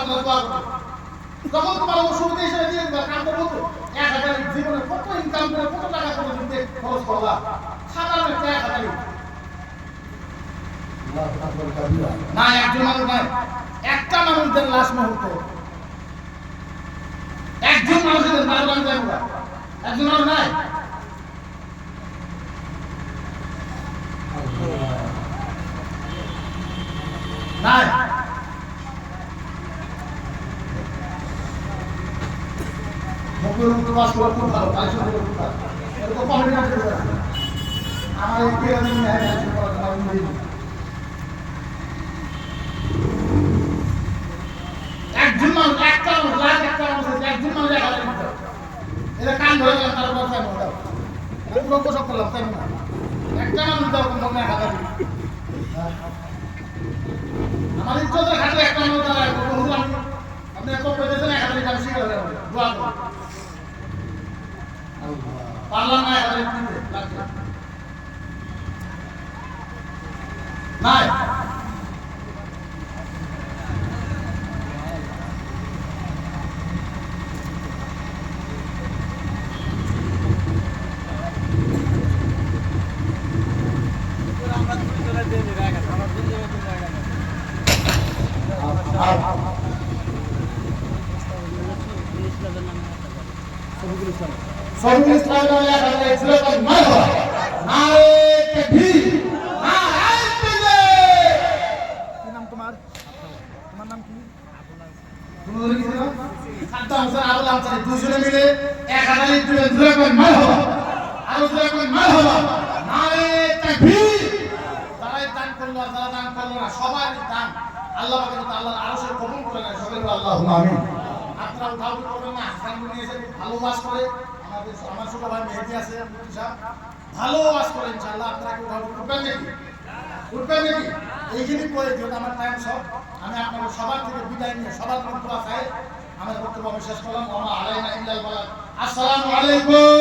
জন্য দোয়া করবে। যখন তোমার অসুবিধা হিসেবে দিয়ে দিবা কাম করবো 1000 জীবনে কত ইনকাম করে কত টাকা করে দিতে খরচ করলা সাধারণ একটা 1000 না একজন মানুষ নাই একটা মানুষদের লাশ মুহূর্ত একজন মানুষের 12 লাখ যায় না একজন মানুষ নাই নাই মুখের মতো বাস করা খুব ভালো তাই শুনে খুব ভালো এরকম কমেডি না করে আমার এই কেরানি নিয়ে আইসা করার জন্য আমি বলি একজন মানুষ একটা মানুষ লাখ একটা মানুষ একজন মানুষ 1000 টাকা এটা কান ধরে গেলাম তার উপর তাই দাও পুরো পোশাক করলাম তাই না একটা মানুষ দাও কোন 1000 আমার ইজ্জতের খাতে একটা মানুষ দাঁড়ায় বললাম আপনি এত পেয়েছেন 1000 টাকা শিখে হবে দোয়া করুন পারলাম না 1000 দিতে লাগবে নাই সবুল ইসলাম নামে ছিল তো মারহাবা নারে তাকবীর নারে তাকবীর কি নাম তোমার নাম কি তুমি কি নাম সাদ্দাম হোসেন আবুল আনসারী দুজনে মিলে 1000 তুলে ধরে কই মারহাবা আর ধরে কই মারহাবা নারে তাকবীর যারা দান করলো আর যারা দান করলো না সবাই দান আল্লাহ পাক আল্লাহর আরশের কবুল করে নেয় সবাই আল্লাহুম্মা আমিন আপনারা উঠাও করবেন না হাসান নিয়ে এসে ভালো ওয়াজ করে আমার ছোট ভাই মেহেদী আছে মুফতি সাহেব ভালো ওয়াজ করে ইনশাআল্লাহ আপনারা কি উঠাও করবেন নাকি এইখানে করে দিও আমার টাইম সব আমি আপনাদের সবার থেকে বিদায় নিয়ে সবার থেকে দোয়া চাই আমার বক্তব্য শেষ করলাম ওয়া মা আলাইনা ইল্লাল বালাগ আসসালামু আলাইকুম